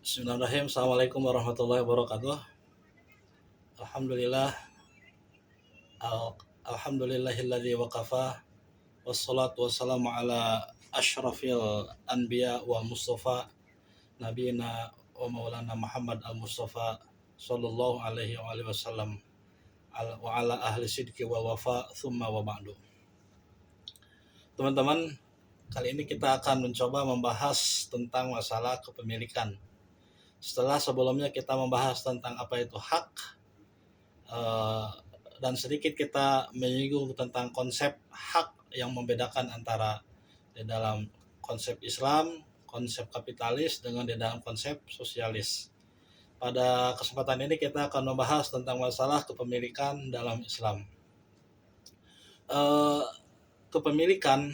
Bismillahirrahmanirrahim. Assalamualaikum warahmatullahi wabarakatuh. Alhamdulillah. Alhamdulillahilladzi waqafa. Wassalatu wassalamu ala asyrafil anbiya wa mustafa nabiyina wa maulana Muhammad al-Mustafa sallallahu alaihi wa alihi wasallam wa ala ahli sidqi wal wafa thumma wa ba'du. Teman-teman, kali ini kita akan mencoba membahas tentang masalah kepemilikan. Setelah sebelumnya kita membahas tentang apa itu hak, dan sedikit kita menyinggung tentang konsep hak yang membedakan antara di dalam konsep Islam, konsep kapitalis dengan di dalam konsep sosialis. Pada kesempatan ini kita akan membahas tentang masalah kepemilikan dalam Islam. Kepemilikan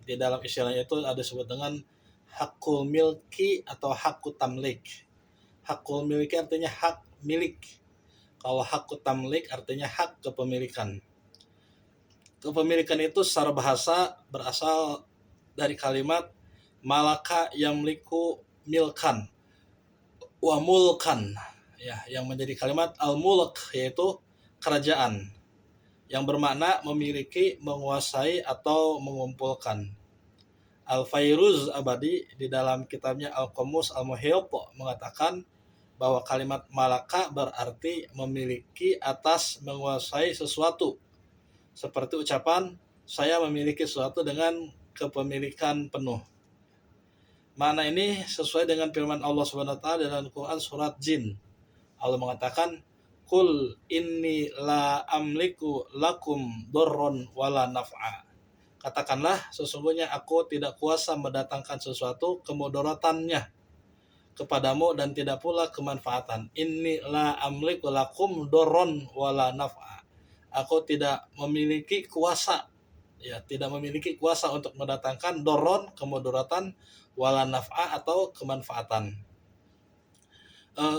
di dalam istilahnya itu ada disebut dengan hakul milki atau hakut tamlik. Hakul miliki artinya hak milik. Kalau hakut tamlik artinya hak kepemilikan. Kepemilikan itu secara bahasa berasal dari kalimat malaka yamliku milkan wa mulkan, ya, yang menjadi kalimat al-mulk, yaitu kerajaan, yang bermakna memiliki, menguasai atau mengumpulkan. Al-Fairuz Abadi di dalam kitabnya Al-Qamus Al-Muhyit mengatakan bahwa kalimat malaka berarti memiliki atas menguasai sesuatu. Seperti ucapan saya memiliki sesuatu dengan kepemilikan penuh. Makna ini sesuai dengan firman Allah Subhanahu wa taala dalam Quran surat Jin. Allah mengatakan, "Qul inni la amliku lakum darron wala naf'a." Katakanlah, sesungguhnya aku tidak kuasa mendatangkan sesuatu kemudaratannya kepadamu dan tidak pula kemanfaatan. Inni la amliku lakum darron wala naf'a. Aku tidak memiliki kuasa, ya, tidak memiliki kuasa untuk mendatangkan darron, kemudaratan, wala naf'a atau kemanfaatan.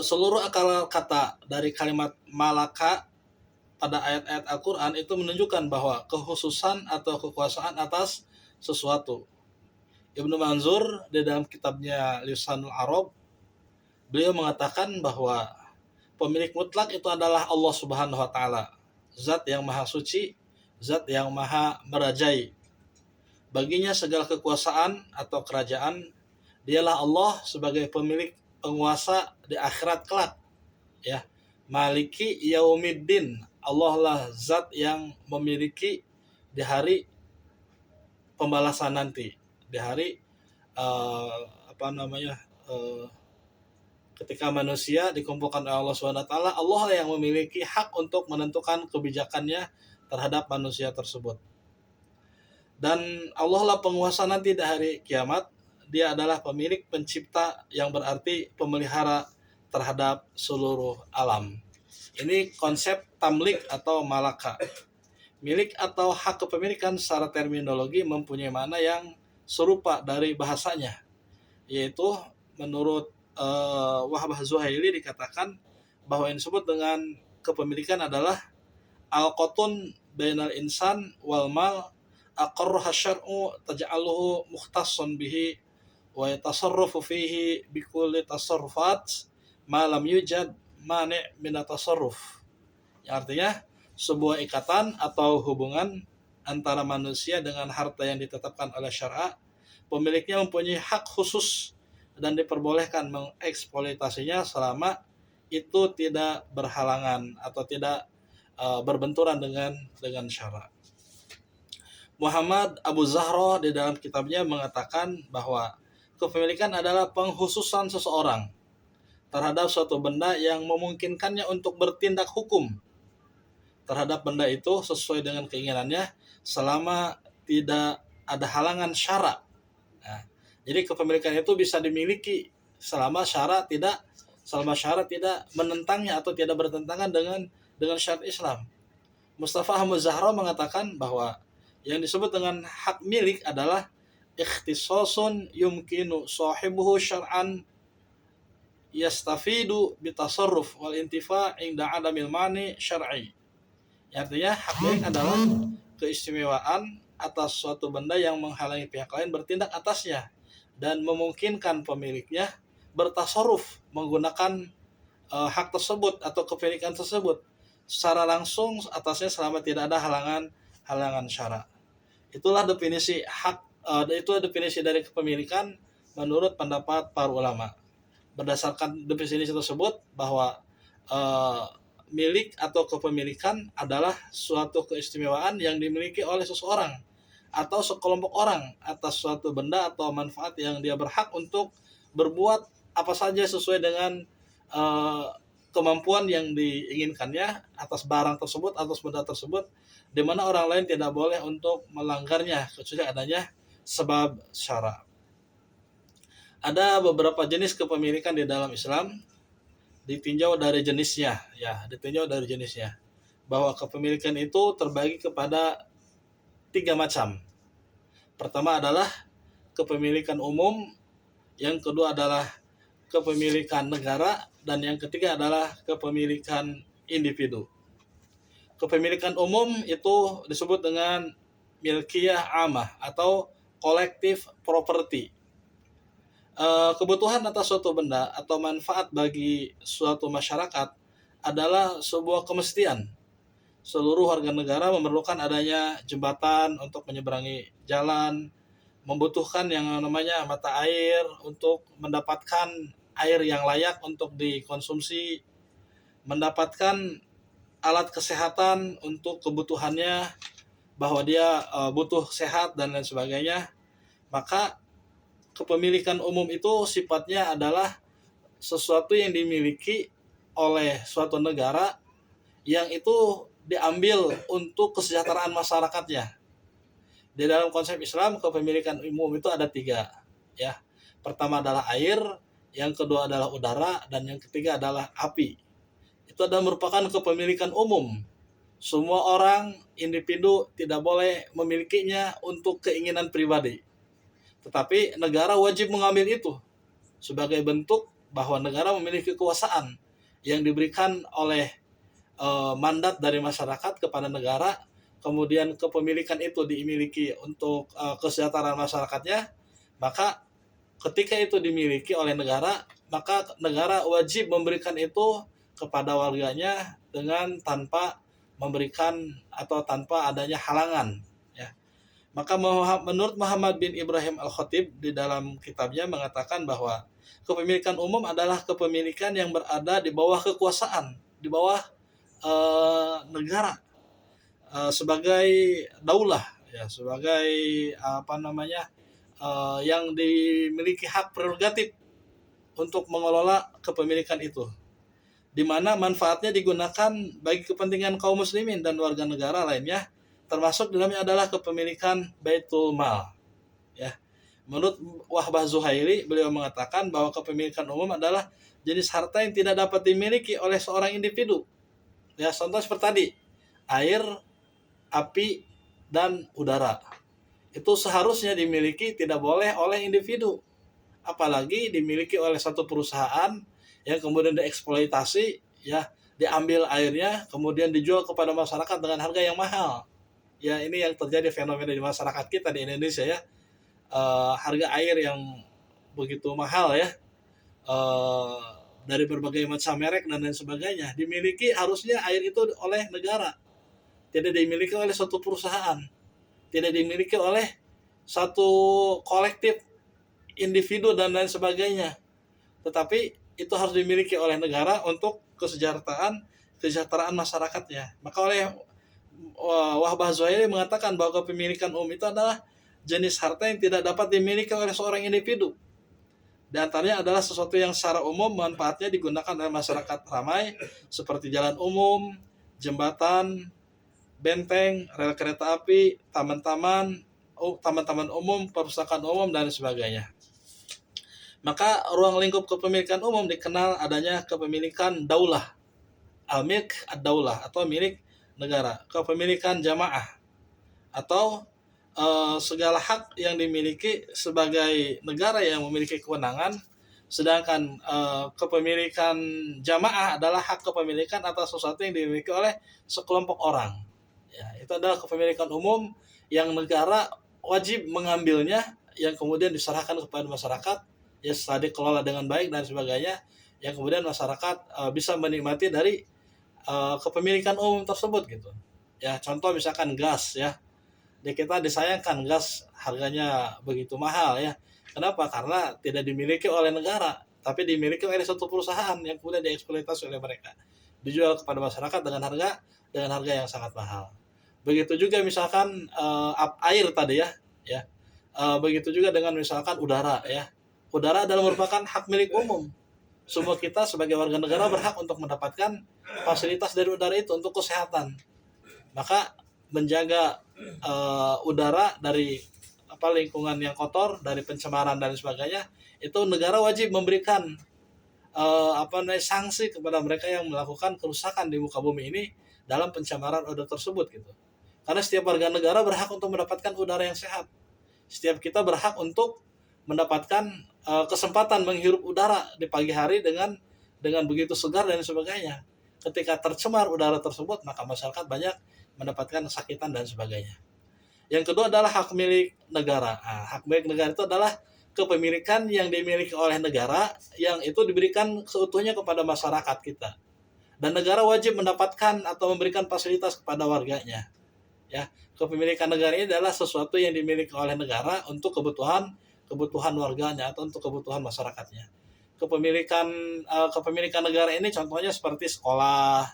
Seluruh akal kata dari kalimat malaka pada ayat-ayat Al-Quran itu menunjukkan bahwa kekhususan atau kekuasaan atas sesuatu. Ibnu Manzur di dalam kitabnya Lisanul Arab, beliau mengatakan bahwa pemilik mutlak itu adalah Allah Subhanahu wa taala, zat yang maha suci, zat yang maha merajai. Baginya segala kekuasaan atau kerajaan, dialah Allah sebagai pemilik penguasa di akhirat kelak, ya. Maliki yaumiddin, Allah lah zat yang memiliki di hari pembalasan nanti, di hari ketika manusia dikumpulkan oleh Allah SWT. Allah yang memiliki hak untuk menentukan kebijakannya terhadap manusia tersebut. Dan Allah lah penguasa nanti di hari kiamat. Dia adalah pemilik, pencipta, yang berarti pemelihara terhadap seluruh alam. Ini konsep tamlik atau malaka. Milik atau hak kepemilikan secara terminologi mempunyai makna yang serupa dari bahasanya, yaitu menurut Wahbah Zuhaili dikatakan bahwa yang disebut dengan kepemilikan adalah al-qatun bainal insan wal mal aqarraha syar'u taj'aluhu mukhtassan bihi wa yatasarrafu fihi bikulli tasarrufat ma lam yujad mani' min at-tasarruf. Yang artinya sebuah ikatan atau hubungan antara manusia dengan harta yang ditetapkan oleh syara', pemiliknya mempunyai hak khusus dan diperbolehkan mengeksploitasinya selama itu tidak berhalangan atau tidak berbenturan dengan syara'. Muhammad Abu Zahra di dalam kitabnya mengatakan bahwa kepemilikan adalah penghususan seseorang terhadap suatu benda yang memungkinkannya untuk bertindak hukum terhadap benda itu sesuai dengan keinginannya selama tidak ada halangan syara'. Nah, jadi kepemilikan itu bisa dimiliki selama syara' tidak menentangnya atau tidak bertentangan dengan syariat Islam. Mustafa Ahmad Zahra mengatakan bahwa yang disebut dengan hak milik adalah ikhtisasun yumkinu sahibuhu syar'an yastafidu bitasarruf wal intifa' inda adamil mani syar'i. Artinya hak milik adalah keistimewaan atas suatu benda yang menghalangi pihak lain bertindak atasnya dan memungkinkan pemiliknya bertasarruf menggunakan hak tersebut atau kepemilikan tersebut secara langsung atasnya selama tidak ada halangan syara. Itulah definisi hak, itu definisi dari kepemilikan menurut pendapat para ulama. Berdasarkan definisi tersebut bahwa eh, milik atau kepemilikan adalah suatu keistimewaan yang dimiliki oleh seseorang atau sekelompok orang atas suatu benda atau manfaat yang dia berhak untuk berbuat apa saja sesuai dengan eh, kemampuan yang diinginkannya atas barang tersebut, atas benda tersebut, di mana orang lain tidak boleh untuk melanggarnya kecuali adanya sebab syara. Ada beberapa jenis kepemilikan di dalam Islam, ditinjau dari jenisnya, bahwa kepemilikan itu terbagi kepada 3 macam. Pertama adalah kepemilikan umum, yang kedua adalah kepemilikan negara, dan yang ketiga adalah kepemilikan individu. Kepemilikan umum itu disebut dengan milkiyah amah atau collective property. Kebutuhan atas suatu benda atau manfaat bagi suatu masyarakat adalah sebuah kemestian. Seluruh warga negara memerlukan adanya jembatan untuk menyeberangi jalan, membutuhkan yang namanya mata air untuk mendapatkan air yang layak untuk dikonsumsi, mendapatkan alat kesehatan untuk kebutuhannya, bahwa dia butuh sehat dan lain sebagainya. Maka kepemilikan umum itu sifatnya adalah sesuatu yang dimiliki oleh suatu negara yang itu diambil untuk kesejahteraan masyarakatnya. Di dalam konsep Islam, kepemilikan umum itu ada 3, ya. Pertama adalah air, yang kedua adalah udara, dan yang ketiga adalah api. Itu adalah merupakan kepemilikan umum. Semua orang, individu tidak boleh memilikinya untuk keinginan pribadi. Tetapi negara wajib mengambil itu sebagai bentuk bahwa negara memiliki kekuasaan yang diberikan oleh mandat dari masyarakat kepada negara, kemudian kepemilikan itu dimiliki untuk kesejahteraan masyarakatnya. Maka ketika itu dimiliki oleh negara, maka negara wajib memberikan itu kepada warganya dengan tanpa memberikan atau tanpa adanya halangan. Maka menurut Muhammad bin Ibrahim Al-Khatib di dalam kitabnya mengatakan bahwa kepemilikan umum adalah kepemilikan yang berada di bawah kekuasaan, di bawah negara, sebagai daulah, ya, sebagai yang dimiliki hak prerogatif untuk mengelola kepemilikan itu, di mana manfaatnya digunakan bagi kepentingan kaum muslimin dan warga negara lainnya, termasuk dalamnya adalah kepemilikan Baitul Mal. Ya. Menurut Wahbah Zuhaili, beliau mengatakan bahwa kepemilikan umum adalah jenis harta yang tidak dapat dimiliki oleh seorang individu. Ya, contoh seperti tadi, air, api, dan udara. Itu seharusnya dimiliki, tidak boleh oleh individu. Apalagi dimiliki oleh satu perusahaan yang kemudian dieksploitasi, ya, diambil airnya, kemudian dijual kepada masyarakat dengan harga yang mahal. Ya, ini yang terjadi fenomena di masyarakat kita di Indonesia, ya. Harga air yang begitu mahal, ya, dari berbagai macam merek dan lain sebagainya, dimiliki harusnya air itu oleh negara, tidak dimiliki oleh suatu perusahaan, tidak dimiliki oleh satu kolektif individu dan lain sebagainya, tetapi itu harus dimiliki oleh negara untuk kesejahteraan masyarakatnya. Maka oleh Wahbah Zuhaili mengatakan bahwa kepemilikan umum itu adalah jenis harta yang tidak dapat dimiliki oleh seorang individu. Di antaranya adalah sesuatu yang secara umum manfaatnya digunakan oleh masyarakat ramai, seperti jalan umum, jembatan, benteng, rel kereta api, taman-taman umum, perpustakaan umum, dan sebagainya. Maka ruang lingkup kepemilikan umum dikenal adanya kepemilikan daulah, al-milk ad-daulah, atau milik negara, kepemilikan jamaah, atau segala hak yang dimiliki sebagai negara yang memiliki kewenangan, sedangkan kepemilikan jamaah adalah hak kepemilikan atas sesuatu yang dimiliki oleh sekelompok orang. Ya, itu adalah kepemilikan umum yang negara wajib mengambilnya, yang kemudian diserahkan kepada masyarakat ya setelah dikelola dengan baik dan sebagainya, yang kemudian masyarakat bisa menikmati dari kepemilikan umum tersebut gitu. Ya contoh misalkan gas ya, di kita disayangkan gas harganya begitu mahal ya. Kenapa? Karena tidak dimiliki oleh negara, tapi dimiliki oleh suatu perusahaan yang kemudian dieksploitasi oleh mereka. Dijual kepada masyarakat dengan harga yang sangat mahal. Begitu juga misalkan air tadi ya. Begitu juga dengan misalkan udara ya. Udara adalah merupakan hak milik umum. Semua kita sebagai warga negara berhak untuk mendapatkan fasilitas dari udara itu untuk kesehatan. Maka menjaga udara dari lingkungan yang kotor, dari pencemaran dan sebagainya, itu negara wajib memberikan sanksi kepada mereka yang melakukan kerusakan di muka bumi ini dalam pencemaran udara tersebut gitu. Karena setiap warga negara berhak untuk mendapatkan udara yang sehat. Setiap kita berhak untuk mendapatkan kesempatan menghirup udara di pagi hari dengan begitu segar dan sebagainya. Ketika tercemar udara tersebut, maka masyarakat banyak mendapatkan kesakitan dan sebagainya. Yang kedua adalah hak milik negara. Nah, hak milik negara itu adalah kepemilikan yang dimiliki oleh negara yang itu diberikan seutuhnya kepada masyarakat kita. Dan negara wajib mendapatkan atau memberikan fasilitas kepada warganya. Ya, kepemilikan negara ini adalah sesuatu yang dimiliki oleh negara untuk kebutuhan warganya atau untuk kebutuhan masyarakatnya. Kepemilikan negara ini contohnya seperti sekolah,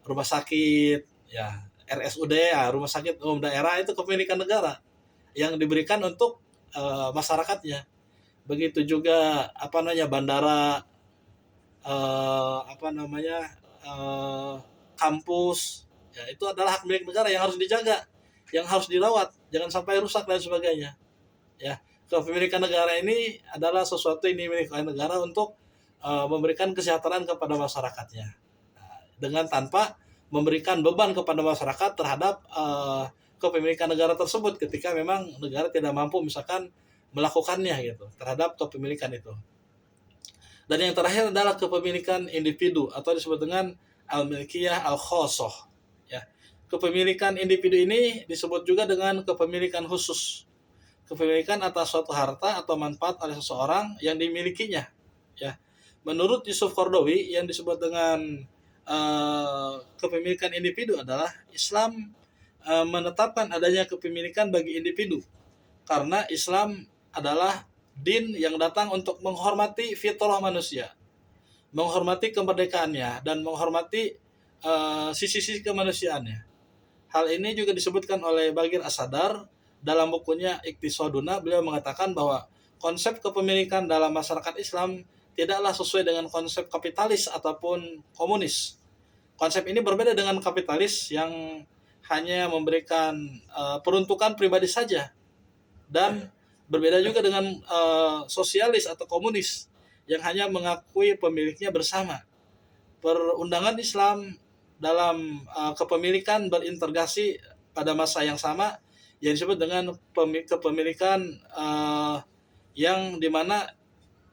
rumah sakit, ya RSUD ya rumah sakit umum daerah itu kepemilikan negara yang diberikan untuk masyarakatnya. Begitu juga bandara, kampus, ya itu adalah hak milik negara yang harus dijaga, yang harus dirawat, jangan sampai rusak dan sebagainya. Ya, kepemilikan negara ini adalah sesuatu yang dimiliki oleh negara untuk memberikan kesejahteraan kepada masyarakatnya, dengan tanpa memberikan beban kepada masyarakat terhadap kepemilikan negara tersebut ketika memang negara tidak mampu misalkan melakukannya gitu terhadap kepemilikan itu. Dan yang terakhir adalah kepemilikan individu atau disebut dengan al-milkiyah al-khosoh. Ya. Kepemilikan individu ini disebut juga dengan kepemilikan khusus. Kepemilikan atas suatu harta atau manfaat oleh seseorang yang dimilikinya. Ya. Menurut Yusuf Qaradawi yang disebut dengan kepemilikan individu adalah Islam menetapkan adanya kepemilikan bagi individu karena Islam adalah din yang datang untuk menghormati fitrah manusia, menghormati kemerdekaannya dan menghormati sisi-sisi kemanusiaannya. Hal ini juga disebutkan oleh Bagir As-Sadar dalam bukunya Iqtisaduna. Beliau mengatakan bahwa konsep kepemilikan dalam masyarakat Islam tidaklah sesuai dengan konsep kapitalis ataupun komunis. Konsep ini berbeda dengan kapitalis yang hanya memberikan peruntukan pribadi saja, dan berbeda juga dengan sosialis atau komunis yang hanya mengakui pemiliknya bersama. Perundangan Islam dalam kepemilikan berintegrasi pada masa yang sama yang disebut dengan kepemilikan yang dimana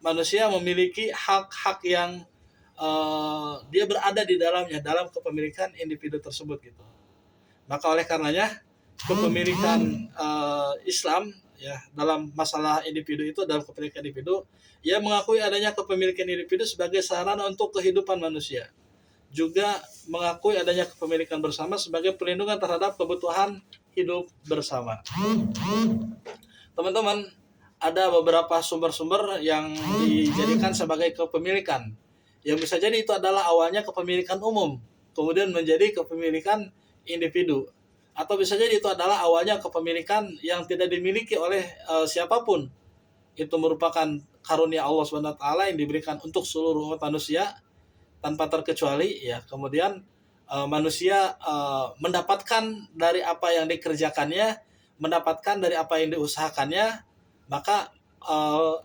manusia memiliki hak-hak yang dia berada di dalamnya dalam kepemilikan individu tersebut gitu. Maka oleh karenanya kepemilikan Islam ya dalam masalah individu itu, dalam kepemilikan individu, ia mengakui adanya kepemilikan individu sebagai sarana untuk kehidupan manusia. Juga mengakui adanya kepemilikan bersama sebagai perlindungan terhadap kebutuhan hidup bersama. Teman-teman, ada beberapa sumber-sumber yang dijadikan sebagai kepemilikan. Yang bisa jadi itu adalah awalnya kepemilikan umum, kemudian menjadi kepemilikan individu. Atau bisa jadi itu adalah awalnya kepemilikan yang tidak dimiliki oleh siapapun. Itu merupakan karunia Allah SWT yang diberikan untuk seluruh umat manusia tanpa terkecuali ya. Kemudian manusia mendapatkan dari apa yang dikerjakannya, mendapatkan dari apa yang diusahakannya, maka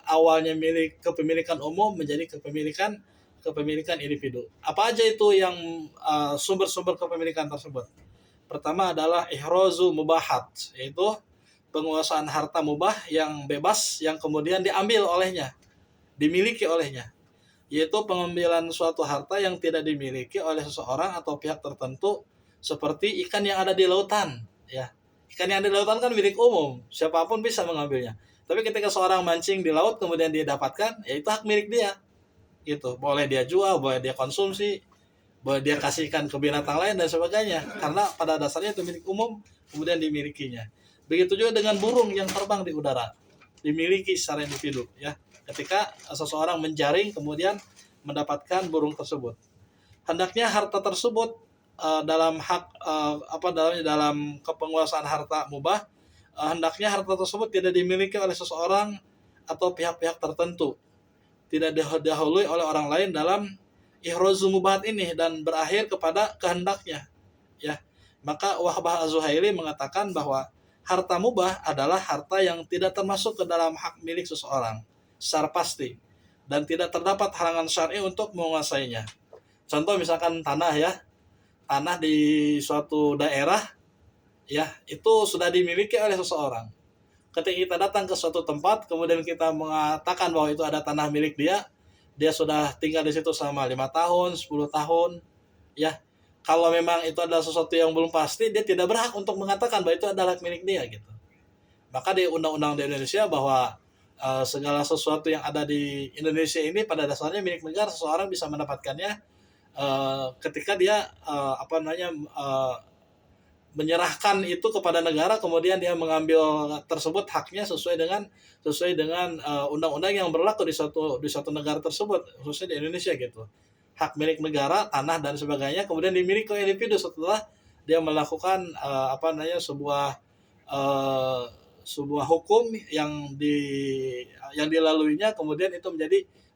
awalnya milik kepemilikan umum menjadi kepemilikan individu. Apa aja itu yang sumber-sumber kepemilikan tersebut? Pertama adalah ihrazu mubahat, yaitu penguasaan harta mubah yang bebas yang kemudian diambil olehnya, dimiliki olehnya, yaitu pengambilan suatu harta yang tidak dimiliki oleh seseorang atau pihak tertentu, seperti ikan yang ada di lautan ya. Ikan yang ada di lautan kan milik umum, siapapun bisa mengambilnya. Tapi ketika seorang mancing di laut kemudian dia dapatkan, ya itu hak milik dia. Gitu. Boleh dia jual, boleh dia konsumsi, boleh dia kasihkan ke binatang lain dan sebagainya. Karena pada dasarnya itu milik umum, kemudian dimilikinya. Begitu juga dengan burung yang terbang di udara, dimiliki secara individu, ya. Ketika seseorang menjaring kemudian mendapatkan burung tersebut, hendaknya harta tersebut dalam hak dalam kepenguasaan harta mubah, hendaknya harta tersebut tidak dimiliki oleh seseorang atau pihak-pihak tertentu, tidak didahului oleh orang lain dalam ihrazul mubahat ini dan berakhir kepada kehendaknya, ya. Maka Wahbah Az-Zuhaili mengatakan bahwa harta mubah adalah harta yang tidak termasuk ke dalam hak milik seseorang secara pasti dan tidak terdapat halangan syar'i untuk menguasainya. Contoh misalkan tanah, ya. Tanah di suatu daerah, ya, itu sudah dimiliki oleh seseorang. Ketika kita datang ke suatu tempat kemudian kita mengatakan bahwa itu ada tanah milik dia, dia sudah tinggal di situ selama 5 tahun, 10 tahun, ya. Kalau memang itu adalah sesuatu yang belum pasti, dia tidak berhak untuk mengatakan bahwa itu adalah milik dia, gitu. Maka di undang-undang di Indonesia bahwa segala sesuatu yang ada di Indonesia ini pada dasarnya milik negara, seseorang bisa mendapatkannya ketika dia menyerahkan itu kepada negara, kemudian dia mengambil tersebut haknya sesuai dengan undang-undang yang berlaku di suatu negara tersebut, khususnya di Indonesia, gitu. Hak milik negara, tanah dan sebagainya, kemudian dimiliki oleh individu setelah dia melakukan sebuah hukum yang dilaluinya, kemudian itu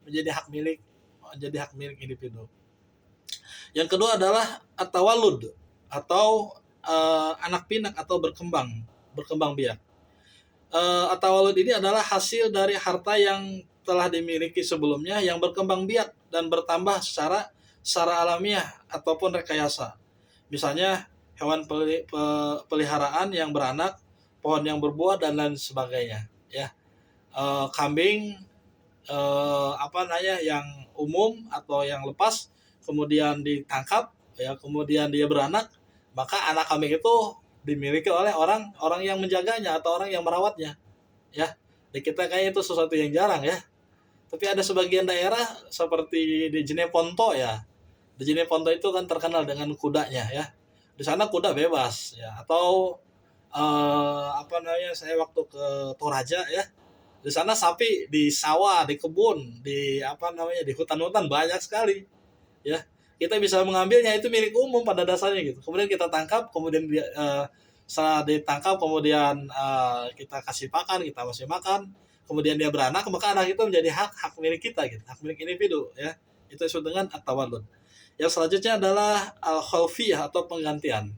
menjadi hak milik individu. Yang kedua adalah at-tawallud atau anak pinak atau berkembang biak. At-tawallud ini adalah hasil dari harta yang telah dimiliki sebelumnya yang berkembang biak dan bertambah secara alamiah ataupun rekayasa. Misalnya hewan peliharaan yang beranak, pohon yang berbuah dan lain sebagainya, ya. Kambing yang umum atau yang lepas kemudian ditangkap, ya, kemudian dia beranak, maka anak kambing itu dimiliki oleh orang yang menjaganya atau orang yang merawatnya, ya. Di kita kayaknya itu sesuatu yang jarang, ya. Tapi ada sebagian daerah seperti di Jeneponto, ya. Di Jeneponto itu kan terkenal dengan kudanya, ya. Di sana kuda bebas, ya. Atau saya waktu ke Toraja, ya. Di sana sapi di sawah, di kebun, di hutan-hutan banyak sekali, ya. Kita bisa mengambilnya, itu milik umum pada dasarnya, gitu. Kemudian kita tangkap, kemudian setelah ditangkap kemudian kita kasih pakan, kita masih makan, kemudian dia beranak, maka anak itu menjadi hak milik kita, gitu, hak milik individu, ya. Itu disebut dengan at-tawallud. Yang selanjutnya adalah al-khulfiyah atau penggantian.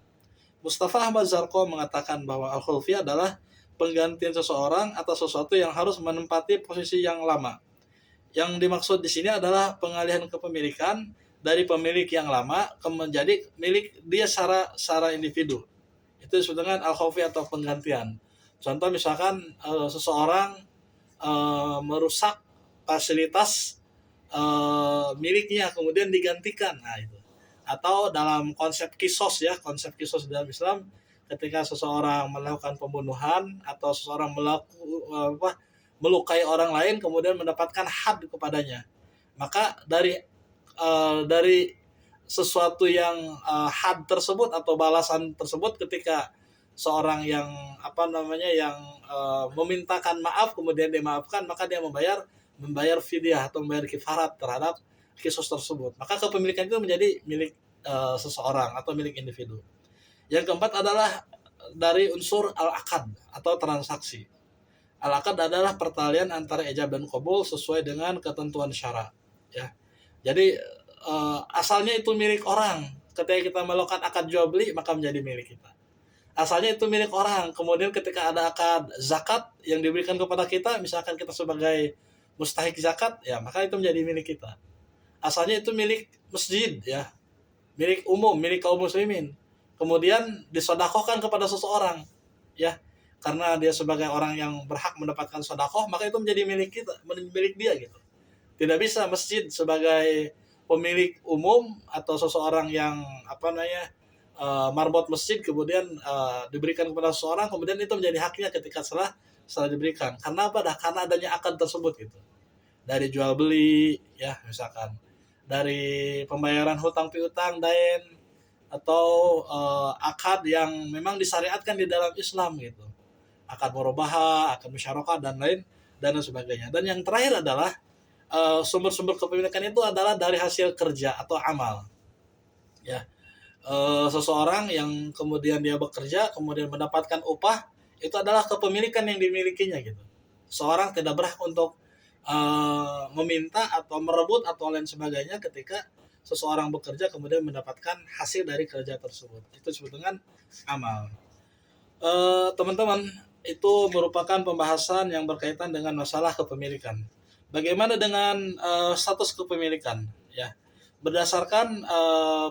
Mustafa Ahmad Zarqo mengatakan bahwa al-khulfiyah adalah penggantian seseorang atau sesuatu yang harus menempati posisi yang lama. Yang dimaksud di sini adalah pengalihan kepemilikan dari pemilik yang lama menjadi milik dia secara individu. Itu disebut dengan al-khulfiyah atau penggantian. Contoh misalkan seseorang merusak fasilitas miliknya kemudian digantikan, nah itu. Atau dalam konsep kisos dalam Islam, ketika seseorang melakukan pembunuhan atau seseorang melukai orang lain kemudian mendapatkan had kepadanya, maka dari sesuatu yang had tersebut atau balasan tersebut, ketika seorang yang memintakan maaf kemudian dimaafkan, maka dia membayar fidyah atau membayar kifarat terhadap kisos tersebut, maka kepemilikan itu menjadi milik seseorang atau milik individu. Yang keempat adalah dari unsur al-aqad atau transaksi. Al-aqad adalah pertalian antara ijab dan qabul sesuai dengan ketentuan syara, ya. Jadi asalnya itu milik orang. Ketika kita melakukan akad jual beli, maka menjadi milik kita. Asalnya itu milik orang. Kemudian ketika ada akad zakat yang diberikan kepada kita, misalkan kita sebagai mustahik zakat, ya, maka itu menjadi milik kita. Asalnya itu milik masjid, ya, milik umum, milik kaum muslimin. Kemudian disedekahkan kepada seseorang, ya, karena dia sebagai orang yang berhak mendapatkan sedekah, maka itu menjadi milik kita, milik dia, gitu. Tidak bisa masjid sebagai pemilik umum atau seseorang yang marbot masjid kemudian diberikan kepada seseorang, kemudian itu menjadi haknya ketika setelah setelah diberikan. Karena apa dah? Karena adanya akad tersebut gitu. Dari jual beli ya misalkan, dari pembayaran hutang piutang, dain, atau akad yang memang disyariatkan di dalam Islam gitu. Akad murabahah, akad musyarakah dan lain dan sebagainya. Dan yang terakhir adalah sumber-sumber kepemilikan itu adalah dari hasil kerja atau amal. Ya, seseorang yang kemudian dia bekerja kemudian mendapatkan upah itu adalah kepemilikan yang dimilikinya gitu. Seorang tidak berhak untuk meminta atau merebut atau lain sebagainya ketika seseorang bekerja kemudian mendapatkan hasil dari kerja tersebut. Itu disebut dengan amal. Teman-teman, itu merupakan pembahasan yang berkaitan dengan masalah kepemilikan. Bagaimana dengan status kepemilikan? Ya, berdasarkan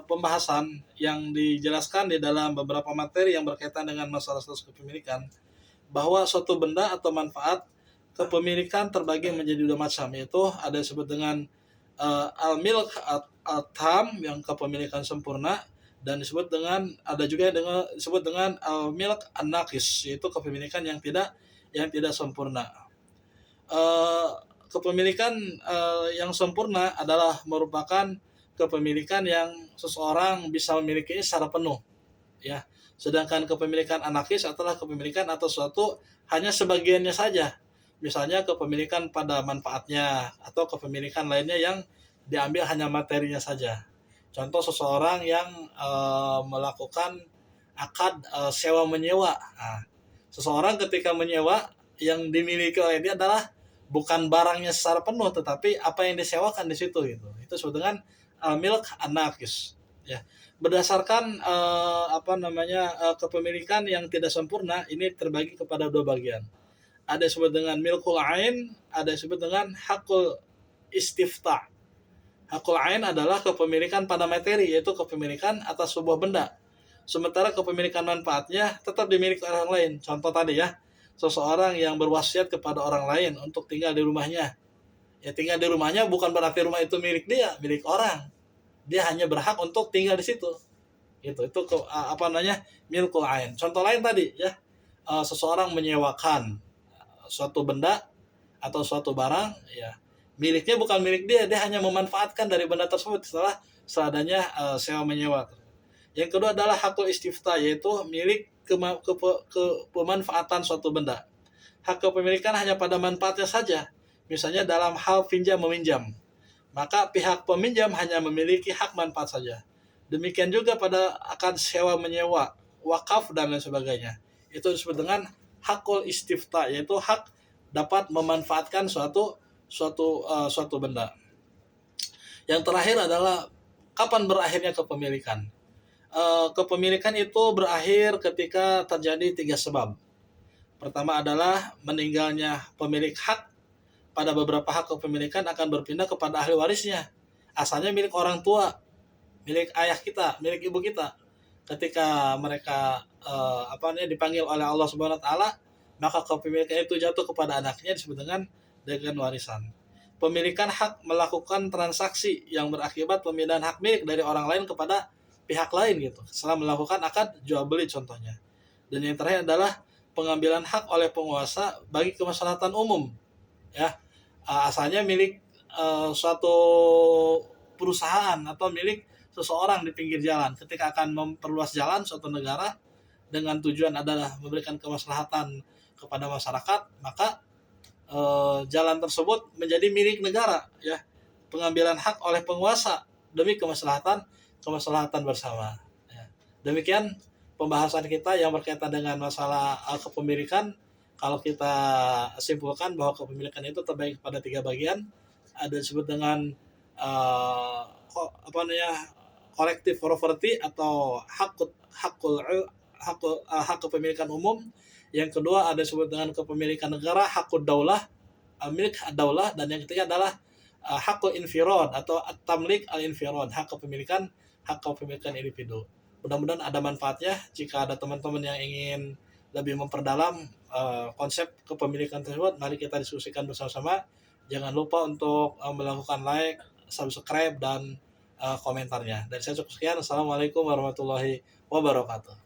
pembahasan yang dijelaskan di dalam beberapa materi yang berkaitan dengan masalah status kepemilikan, bahwa suatu benda atau manfaat kepemilikan terbagi menjadi dua macam, yaitu ada yang disebut dengan al-milk at-tam yang kepemilikan sempurna, dan disebut dengan ada juga dengan disebut dengan al-milk an-naqis, yaitu kepemilikan yang tidak sempurna. Kepemilikan yang sempurna adalah merupakan kepemilikan yang seseorang bisa memilikinya secara penuh, ya. Sedangkan kepemilikan anarkis adalah kepemilikan atau sesuatu hanya sebagiannya saja. Misalnya kepemilikan pada manfaatnya atau kepemilikan lainnya yang diambil hanya materinya saja. Contoh seseorang yang melakukan akad sewa menyewa. Nah, seseorang ketika menyewa yang dimiliki oleh dia adalah bukan barangnya secara penuh tetapi apa yang disewakan di situ gitu. Itu disebut dengan milk anarkis. Ya, berdasarkan kepemilikan yang tidak sempurna ini terbagi kepada dua bagian. Ada disebut dengan milkul ain, ada disebut dengan hakul istifta. Hakul ain adalah kepemilikan pada materi, yaitu kepemilikan atas sebuah benda. Sementara kepemilikan manfaatnya tetap dimiliki orang lain. Contoh tadi ya, seseorang yang berwasiat kepada orang lain untuk tinggal di rumahnya. Ya, tinggal di rumahnya bukan berarti rumah itu milik dia, milik orang. Dia hanya berhak untuk tinggal di situ. Itu milkul ain. Contoh lain tadi ya, seseorang menyewakan suatu benda atau suatu barang, ya miliknya bukan milik dia, dia hanya memanfaatkan dari benda tersebut setelah seadanya sewa menyewa. Yang kedua adalah hakul istifta, yaitu milik pemanfaatan suatu benda. Hak kepemilikan hanya pada manfaatnya saja. Misalnya dalam hal pinjam meminjam, maka pihak peminjam hanya memiliki hak manfaat saja. Demikian juga pada akad sewa menyewa, wakaf dan lain sebagainya. Itu disebut dengan hakul istifta, yaitu hak dapat memanfaatkan suatu benda. Yang terakhir adalah kapan berakhirnya kepemilikan. Kepemilikan itu berakhir ketika terjadi 3 sebab. Pertama adalah meninggalnya pemilik hak. Pada beberapa hak kepemilikan akan berpindah kepada ahli warisnya. Asalnya milik orang tua, milik ayah kita, milik ibu kita. Ketika mereka dipanggil oleh Allah Subhanahu wa taala, maka kepemilikan itu jatuh kepada anaknya, disebut dengan warisan. Pemilikan hak melakukan transaksi yang berakibat pemindahan hak milik dari orang lain kepada pihak lain gitu, setelah melakukan akad jual beli contohnya. Dan yang terakhir adalah pengambilan hak oleh penguasa bagi kemaslahatan umum. Ya, asalnya milik suatu perusahaan atau milik seseorang di pinggir jalan. Ketika akan memperluas jalan suatu negara dengan tujuan adalah memberikan kemaslahatan kepada masyarakat, maka jalan tersebut menjadi milik negara, ya. Pengambilan hak oleh penguasa demi kemaslahatan bersama. Ya. Demikian pembahasan kita yang berkaitan dengan masalah kepemilikan. Kalau kita simpulkan bahwa kepemilikan itu terbagi pada 3 bagian. Ada disebut dengan collective property atau hak kepemilikan umum. Yang kedua ada disebut dengan kepemilikan negara, hakul daulah, milik daulah, dan yang ketiga adalah hakul infirad atau at-tamlik al-infirad, hak kepemilikan individu. Mudah-mudahan ada manfaatnya. Jika ada teman-teman yang ingin lebih memperdalam konsep kepemilikan tersebut, mari kita diskusikan bersama-sama. Jangan lupa untuk melakukan like, subscribe, dan komentarnya. Dari saya cukup sekian. Assalamualaikum warahmatullahi wabarakatuh.